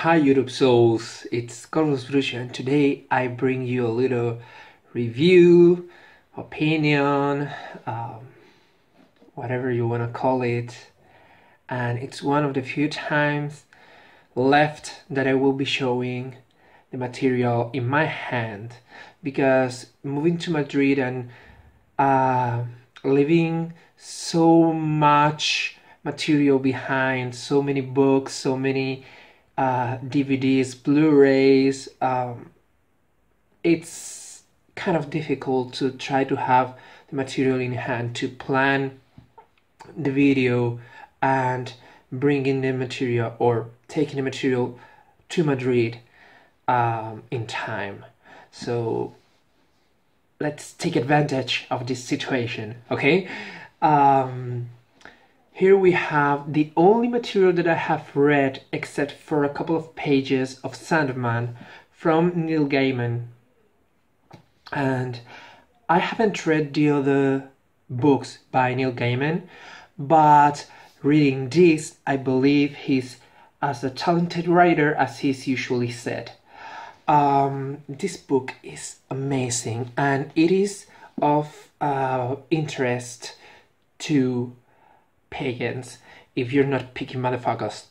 Hi YouTube souls, it's Corvus Bruxo, and today I bring you a little review, opinion, whatever you want to call it. And it's one of the few times left that I will be showing the material in my hand, because moving to Madrid and leaving so much material behind, so many books, so many DVDs, Blu-rays, it's kind of difficult to try to have the material in hand to plan the video and bringing the material or taking the material to Madrid in time. So let's take advantage of this situation, okay? Here we have the only material that I have read, except for a couple of pages of Sandman from Neil Gaiman. And I haven't read the other books by Neil Gaiman, but reading this, I believe he's as a talented writer as he's usually said. This book is amazing, and it is of interest to pagans if you're not picky motherfuckers.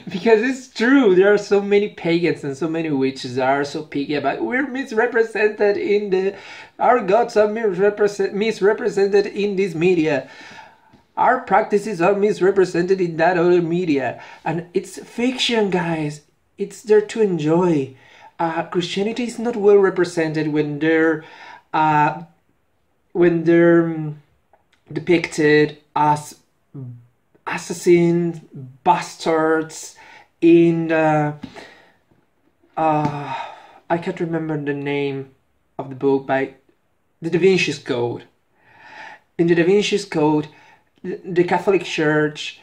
Because it's true, there are so many pagans and so many witches that are so picky about we're misrepresented in the our gods are misrepresented in this media, our practices are misrepresented in that other media, and it's fiction, guys. It's there to enjoy. Christianity is not well represented when they're depicted as assassins, bastards in the I can't remember the name of the book, by the Da Vinci's Code. In the Da Vinci's Code, the Catholic Church,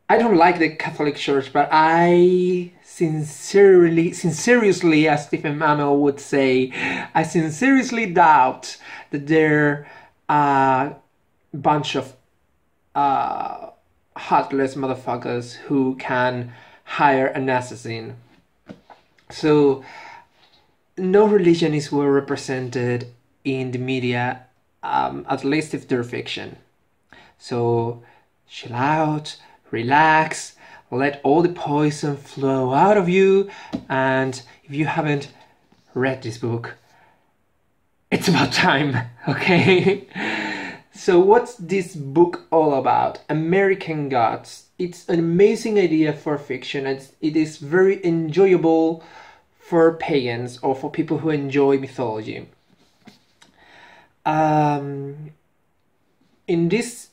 I don't like the Catholic Church, but I sincerely, as Stephen Amell would say, I sincerely doubt that they're a bunch of heartless motherfuckers who can hire an assassin. So no religion is well represented in the media, at least if they're fiction. So chill out, relax, let all the poison flow out of you, and if you haven't read this book, it's about time, okay? So what's this book all about? American Gods. It's an amazing idea for fiction, and it is very enjoyable for pagans or for people who enjoy mythology. In this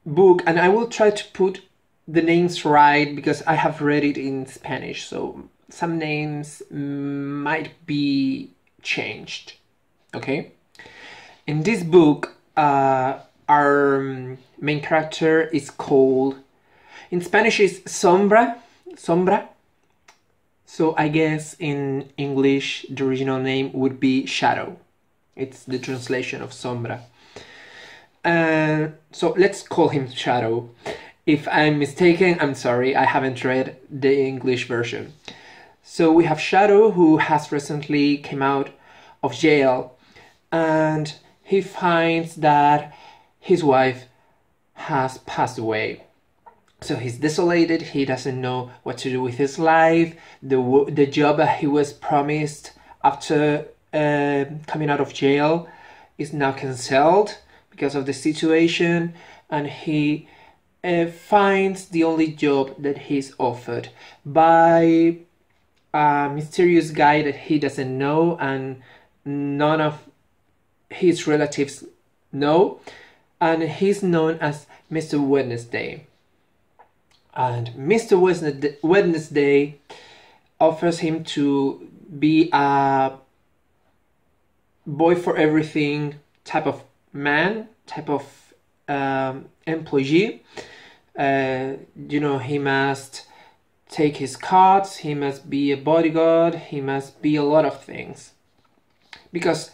book, and I will try to put the names right because I have read it in Spanish, so some names might be changed, okay? In this book, our main character is called, in Spanish is Sombra, so I guess in English the original name would be Shadow. It's the translation of Sombra. So let's call him Shadow. If I'm mistaken, I'm sorry, I haven't read the English version. So we have Shadow, who has recently came out of jail, and he finds that his wife has passed away. So he's desolated, he doesn't know what to do with his life. The job that he was promised after coming out of jail is now cancelled because of the situation, and he finds the only job that he's offered by a mysterious guy that he doesn't know and none of his relatives know, and he's known as Mr. Wednesday. And Mr. Wednesday offers him to be a boy for everything type of man, type of employee. You know, he must take his cards, he must be a bodyguard, he must be a lot of things, because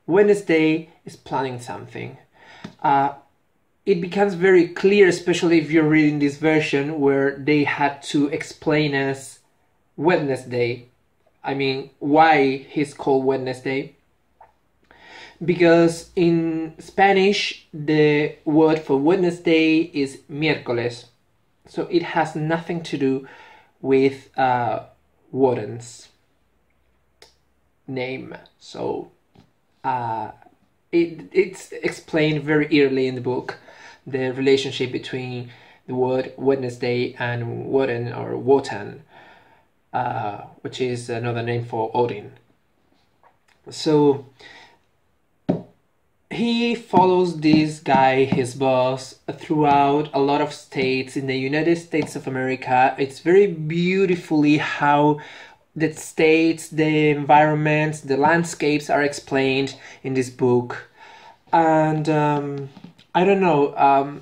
Wednesday is planning something. it becomes very clear, especially if you're reading this version where they had to explain us Wednesday. I mean, why he's called Wednesday. Because in Spanish, the word for Wednesday is miércoles. So it has nothing to do with Warden's name. So it's explained very early in the book, the relationship between the word Wednesday and Woden or Wotan, which is another name for Odin. So he follows this guy, his boss, throughout a lot of states in the United States of America. It's very beautifully how the states, the environments, the landscapes are explained in this book. And I don't know,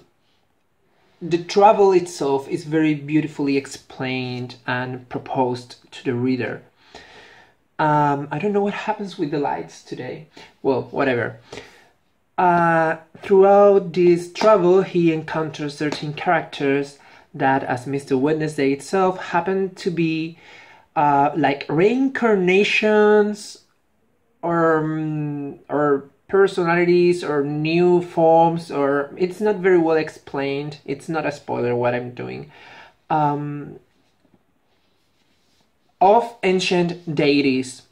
the travel itself is very beautifully explained and proposed to the reader. I don't know what happens with the lights today. Well, whatever. Throughout this travel, he encounters certain characters that, as Mr. Wednesday itself, happen to be like reincarnations or personalities or new forms, or it's not very well explained. It's not a spoiler what I'm doing. Of ancient deities.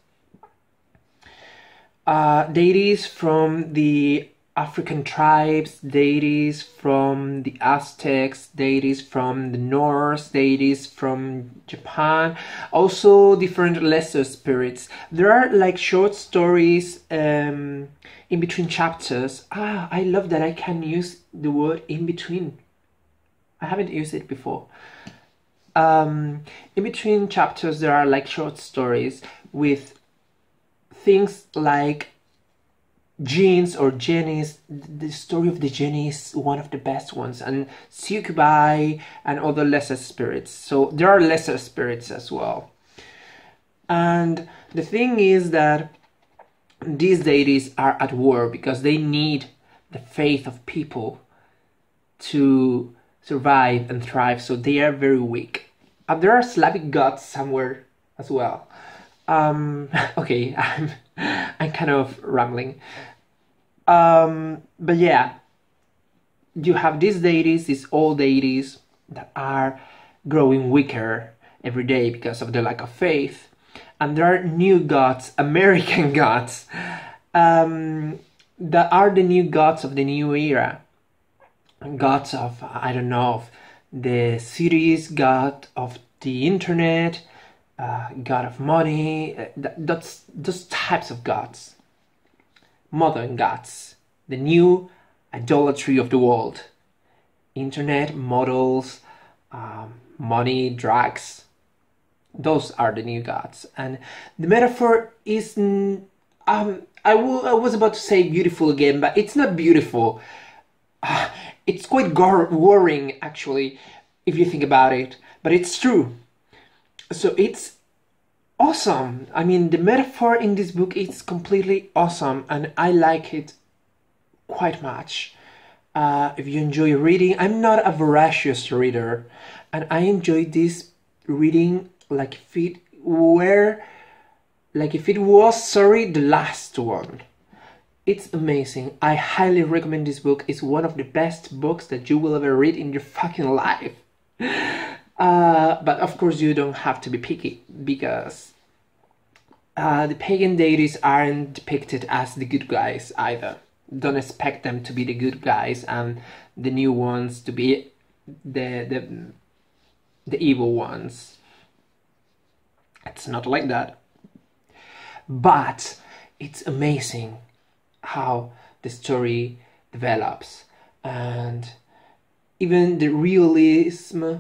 Deities from the African tribes, deities from the Aztecs, deities from the Norse, deities from Japan, also different lesser spirits. There are like short stories in between chapters. I love that I can use the word in between. I haven't used it before. In between chapters there are like short stories with things like Genes or Jennies. The story of the Jenny is one of the best ones, and succubi and other lesser spirits. So there are lesser spirits as well. And the thing is that these deities are at war because they need the faith of people to survive and thrive, so they are very weak. And there are Slavic gods somewhere as well. Okay, I'm kind of rambling. But yeah, you have these deities, these old deities that are growing weaker every day because of the lack of faith. And there are new gods, American gods, that are the new gods of the new era. Gods of, I don't know, of the cities, god of the internet, god of money, that's those types of gods. Modern gods, the new idolatry of the world. Internet, models, money, drugs. Those are the new gods. And the metaphor is, I was about to say beautiful again, but it's not beautiful. It's quite worrying, actually, if you think about it. But it's true. So it's awesome. I mean, the metaphor in this book is completely awesome, and I like it quite much. If you enjoy reading, I'm not a voracious reader, and I enjoy this reading like if it was, the last one. It's amazing. I highly recommend this book. It's one of the best books that you will ever read in your fucking life. But of course you don't have to be picky, because the pagan deities aren't depicted as the good guys either. Don't expect them to be the good guys and the new ones to be the evil ones. It's not like that. But it's amazing how the story develops, and even the realism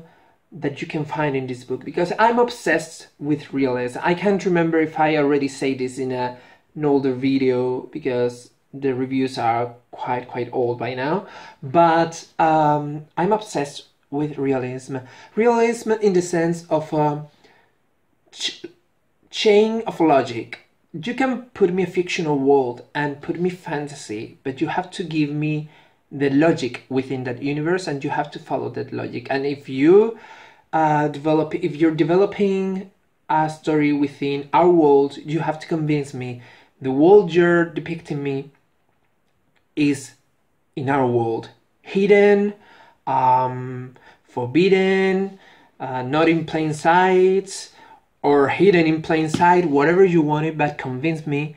that you can find in this book, because I'm obsessed with realism. I can't remember if I already say this in an older video, because the reviews are quite old by now, but I'm obsessed with realism. Realism in the sense of a chain of logic. You can put me a fictional world and put me fantasy, but you have to give me the logic within that universe, and you have to follow that logic. And if you if you're developing a story within our world, you have to convince me the world you're depicting me is in our world, hidden, forbidden, not in plain sight, or hidden in plain sight, whatever you want it, but convince me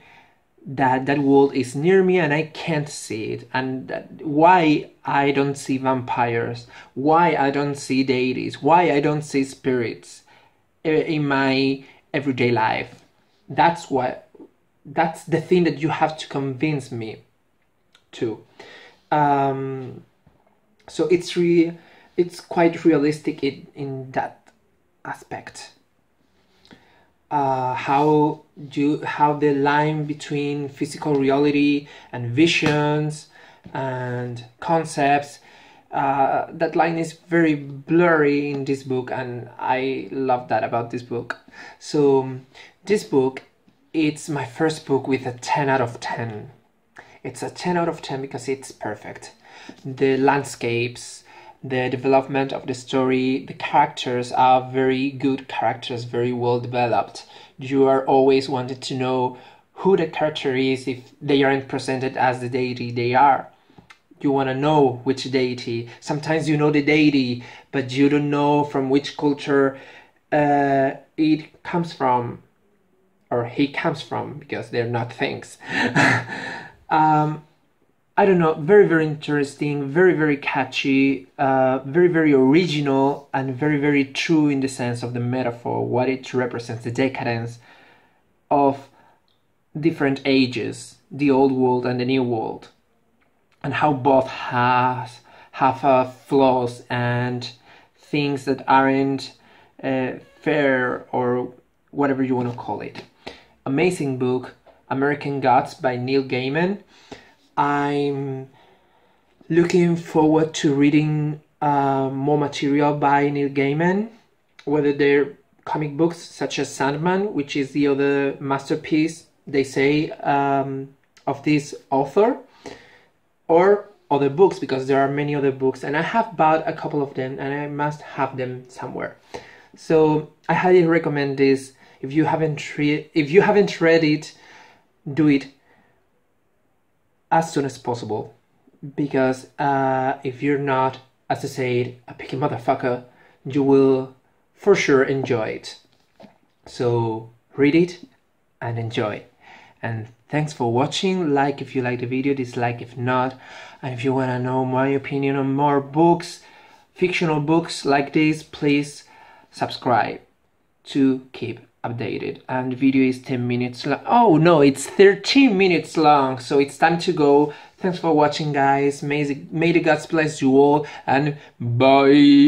that that world is near me and I can't see it, and why I don't see vampires, why I don't see deities, why I don't see spirits in my everyday life. That's the thing that you have to convince me to. So it's quite realistic in that aspect. How the line between physical reality and visions and concepts, that line is very blurry in this book, and I love that about this book. So this book, it's my first book with a 10 out of 10. It's a 10 out of 10 because it's perfect. The landscapes, the development of the story, the characters are very good characters, very well developed. You are always wanted to know who the character is if they aren't presented as the deity they are. You want to know which deity. Sometimes you know the deity, but you don't know from which culture it comes from, or he comes from, because they're not things. I don't know, very, very interesting, very, very catchy, very, very original, and very, very true in the sense of the metaphor, what it represents, the decadence of different ages, the old world and the new world, and how both have flaws and things that aren't fair, or whatever you want to call it. Amazing book, American Gods by Neil Gaiman. I'm looking forward to reading more material by Neil Gaiman, whether they're comic books such as Sandman, which is the other masterpiece, they say, of this author, or other books, because there are many other books, and I have bought a couple of them, and I must have them somewhere. So I highly recommend this. If you haven't read it, do it as soon as possible, because if you're not, as I said, a picky motherfucker, you will for sure enjoy it. So read it and enjoy. And thanks for watching. Like if you like the video, dislike if not. And if you want to know my opinion on more books, fictional books like this, please subscribe to keep updated. And the video is 10 minutes long. Oh no, it's 13 minutes long, so it's time to go. Thanks for watching, guys. May the gods bless you all, and bye.